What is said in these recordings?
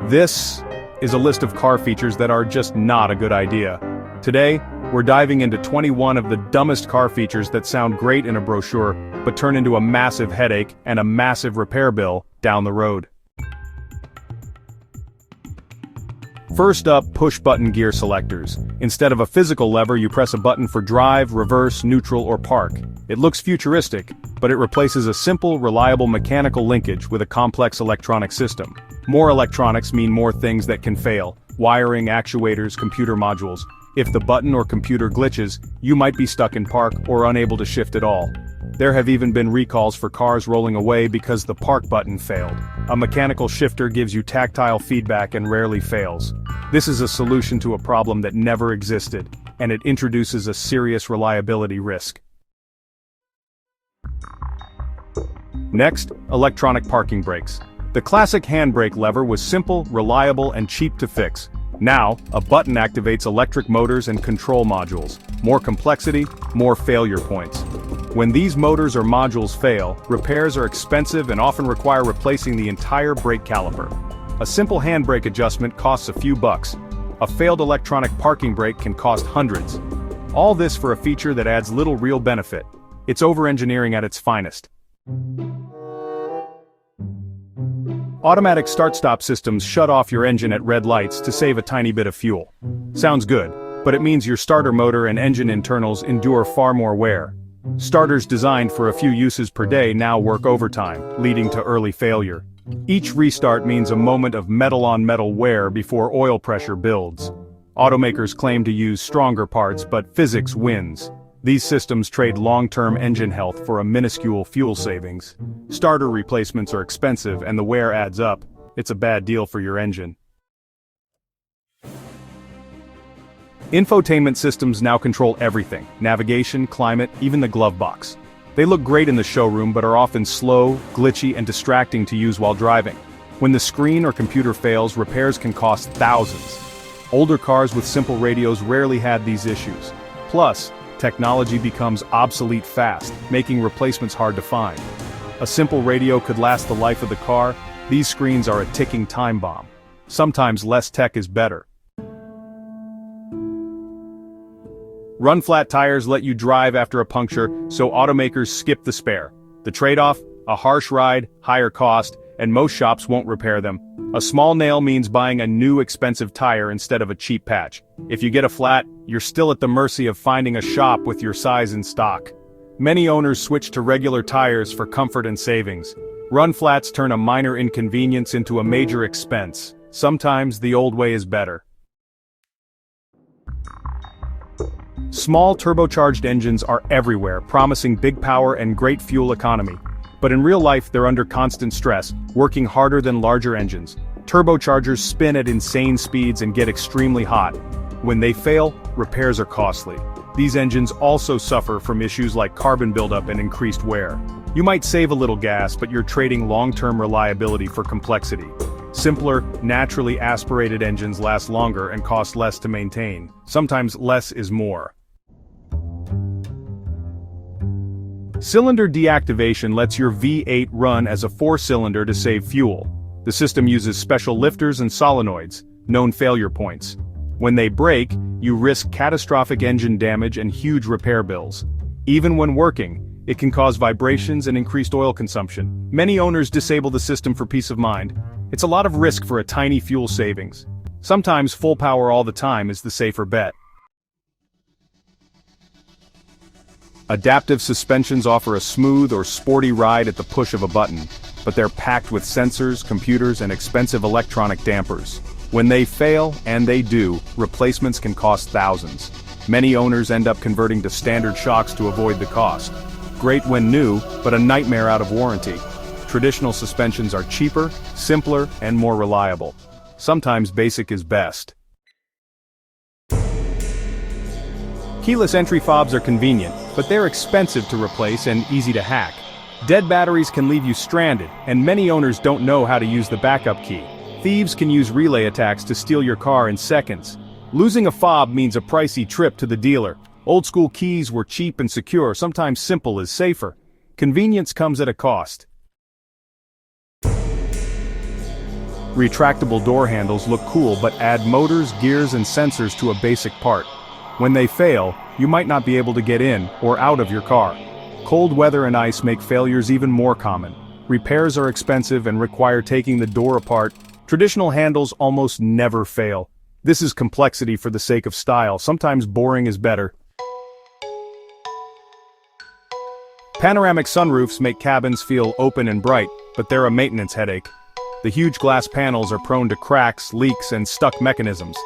This is a list of car features that are just not a good idea. Today, we're diving into 21 of the dumbest car features that sound great in a brochure, but turn into a massive headache and a massive repair bill down the road. First up, push-button gear selectors. Instead of a physical lever, you press a button for drive, reverse, neutral, or park. It looks futuristic, but it replaces a simple, reliable mechanical linkage with a complex electronic system. More electronics mean more things that can fail: wiring, actuators, computer modules. If the button or computer glitches, you might be stuck in park or unable to shift at all. There have even been recalls for cars rolling away because the park button failed. A mechanical shifter gives you tactile feedback and rarely fails. This is a solution to a problem that never existed, and it introduces a serious reliability risk. Next, electronic parking brakes. The classic handbrake lever was simple, reliable, and cheap to fix. Now, a button activates electric motors and control modules. More complexity, more failure points. When these motors or modules fail, repairs are expensive and often require replacing the entire brake caliper. A simple handbrake adjustment costs a few bucks. A failed electronic parking brake can cost hundreds. All this for a feature that adds little real benefit. It's over-engineering at its finest. Automatic start-stop systems shut off your engine at red lights to save a tiny bit of fuel. Sounds good, but it means your starter motor and engine internals endure far more wear. Starters designed for a few uses per day now work overtime, leading to early failure. Each restart means a moment of metal-on-metal wear before oil pressure builds. Automakers claim to use stronger parts, but physics wins. These systems trade long-term engine health for a minuscule fuel savings. Starter replacements are expensive and the wear adds up. It's a bad deal for your engine. Infotainment systems now control everything: navigation, climate, even the glove box. They look great in the showroom but are often slow, glitchy, and distracting to use while driving. When the screen or computer fails, repairs can cost thousands. Older cars with simple radios rarely had these issues. Plus, technology becomes obsolete fast, making replacements hard to find. A simple radio could last the life of the car. These screens are a ticking time bomb. Sometimes less tech is better. Run-flat tires let you drive after a puncture, so automakers skip the spare. The trade-off? A harsh ride, higher cost, and most shops won't repair them. A small nail means buying a new expensive tire instead of a cheap patch. If you get a flat, you're still at the mercy of finding a shop with your size in stock. Many owners switch to regular tires for comfort and savings. Run-flats turn a minor inconvenience into a major expense. Sometimes the old way is better. Small turbocharged engines are everywhere, promising big power and great fuel economy. But in real life they're under constant stress, working harder than larger engines. Turbochargers spin at insane speeds and get extremely hot. When they fail, repairs are costly. These engines also suffer from issues like carbon buildup and increased wear. You might save a little gas, but you're trading long-term reliability for complexity. Simpler, naturally aspirated engines last longer and cost less to maintain. Sometimes less is more. Cylinder deactivation lets your V8 run as a 4-cylinder to save fuel. The system uses special lifters and solenoids, known failure points. When they break, you risk catastrophic engine damage and huge repair bills. Even when working, it can cause vibrations and increased oil consumption. Many owners disable the system for peace of mind. It's a lot of risk for a tiny fuel savings. Sometimes full power all the time is the safer bet. Adaptive suspensions offer a smooth or sporty ride at the push of a button, but they're packed with sensors, computers, and expensive electronic dampers. When they fail, and they do, replacements can cost thousands. Many owners end up converting to standard shocks to avoid the cost. Great when new, but a nightmare out of warranty. Traditional suspensions are cheaper, simpler, and more reliable. Sometimes basic is best. Keyless entry fobs are convenient, but they're expensive to replace and easy to hack. Dead batteries can leave you stranded, and many owners don't know how to use the backup key. Thieves can use relay attacks to steal your car in seconds. Losing a fob means a pricey trip to the dealer. Old-school keys were cheap and secure, sometimes simple is safer. Convenience comes at a cost. Retractable door handles look cool but add motors, gears and sensors to a basic part. When they fail, you might not be able to get in or out of your car. Cold weather and ice make failures even more common. Repairs are expensive and require taking the door apart. Traditional handles almost never fail. This is complexity for the sake of style. Sometimes boring is better. Panoramic sunroofs make cabins feel open and bright, but they're a maintenance headache. The huge glass panels are prone to cracks, leaks, and stuck mechanisms.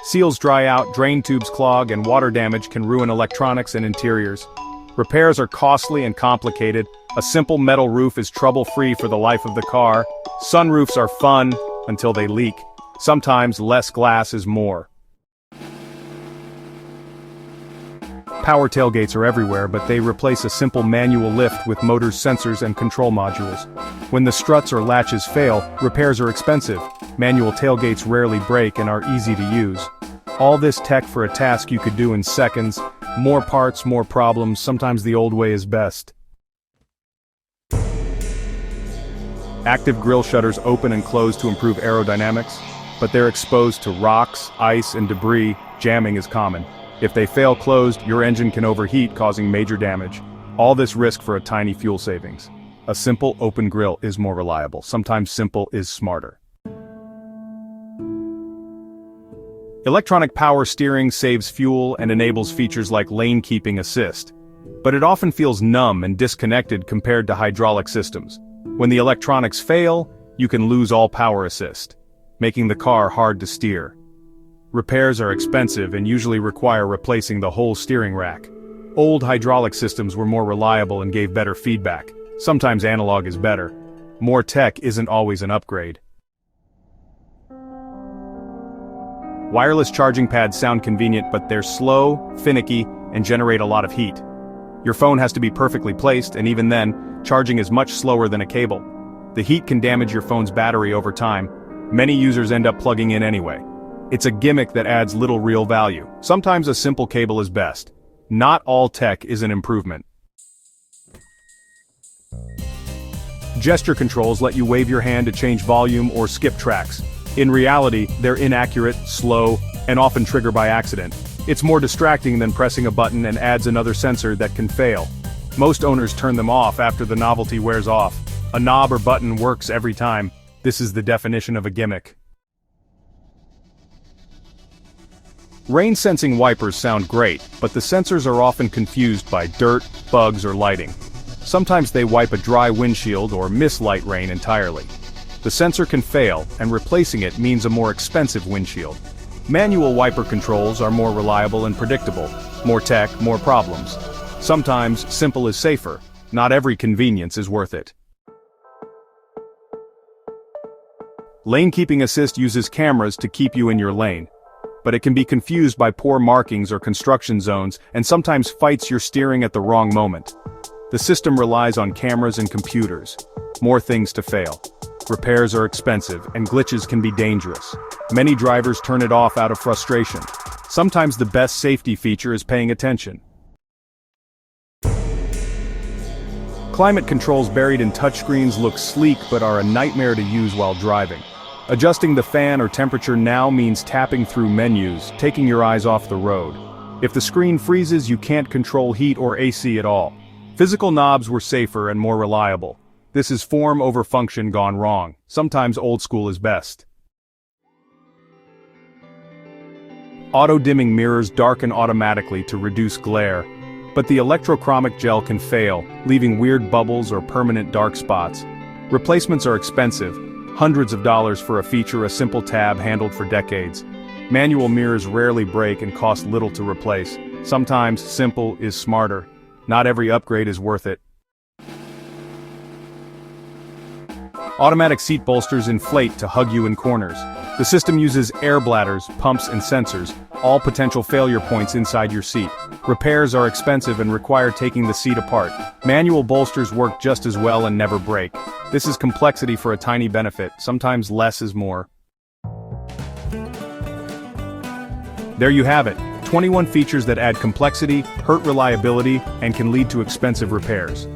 Seals dry out, drain tubes clog, and water damage can ruin electronics and interiors. Repairs are costly and complicated. A simple metal roof is trouble-free for the life of the car. Sunroofs are fun until they leak. Sometimes less glass is more. Power tailgates are everywhere, but they replace a simple manual lift with motors, sensors, and control modules. When the struts or latches fail, repairs are expensive. Manual tailgates rarely break and are easy to use. All this tech for a task you could do in seconds. More parts, more problems. Sometimes the old way is best. Active grille shutters open and close to improve aerodynamics, but they're exposed to rocks, ice, and debris. Jamming is common. If they fail closed, your engine can overheat, causing major damage. All this risk for a tiny fuel savings. A simple open grille is more reliable. Sometimes simple is smarter. Electronic power steering saves fuel and enables features like lane keeping assist. But it often feels numb and disconnected compared to hydraulic systems. When the electronics fail, you can lose all power assist, making the car hard to steer. Repairs are expensive and usually require replacing the whole steering rack. Old hydraulic systems were more reliable and gave better feedback. Sometimes analog is better. More tech isn't always an upgrade. Wireless charging pads sound convenient, but they're slow, finicky, and generate a lot of heat. Your phone has to be perfectly placed, and even then, charging is much slower than a cable. The heat can damage your phone's battery over time. Many users end up plugging in anyway. It's a gimmick that adds little real value. Sometimes a simple cable is best. Not all tech is an improvement. Gesture controls let you wave your hand to change volume or skip tracks. In reality, they're inaccurate, slow, and often trigger by accident. It's more distracting than pressing a button and adds another sensor that can fail. Most owners turn them off after the novelty wears off. A knob or button works every time. This is the definition of a gimmick. Rain-sensing wipers sound great, but the sensors are often confused by dirt, bugs, or lighting. Sometimes they wipe a dry windshield or miss light rain entirely. The sensor can fail, and replacing it means a more expensive windshield. Manual wiper controls are more reliable and predictable. More tech, more problems. Sometimes simple is safer. Not every convenience is worth it. Lane keeping assist uses cameras to keep you in your lane, but it can be confused by poor markings or construction zones and sometimes fights your steering at the wrong moment. The system relies on cameras and computers. More things to fail. Repairs are expensive and glitches can be dangerous. Many drivers turn it off out of frustration. Sometimes the best safety feature is paying attention. Climate controls buried in touchscreens look sleek but are a nightmare to use while driving. Adjusting the fan or temperature now means tapping through menus, taking your eyes off the road. If the screen freezes, you can't control heat or AC at all. Physical knobs were safer and more reliable. This is form over function gone wrong. Sometimes old school is best. Auto-dimming mirrors darken automatically to reduce glare, but the electrochromic gel can fail, leaving weird bubbles or permanent dark spots. Replacements are expensive. Hundreds of dollars for a feature a simple tab handled for decades. Manual mirrors rarely break and cost little to replace. Sometimes simple is smarter. Not every upgrade is worth it. Automatic seat bolsters inflate to hug you in corners. The system uses air bladders, pumps, and sensors, all potential failure points inside your seat. Repairs are expensive and require taking the seat apart. Manual bolsters work just as well and never break. This is complexity for a tiny benefit. Sometimes less is more. There you have it. 21 features that add complexity, hurt reliability, and can lead to expensive repairs.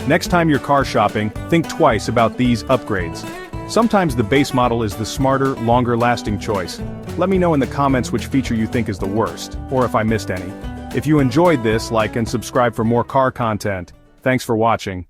Next time you're car shopping, think twice about these upgrades. Sometimes the base model is the smarter, longer-lasting choice. Let me know in the comments which feature you think is the worst, or if I missed any. If you enjoyed this, like and subscribe for more car content. Thanks for watching.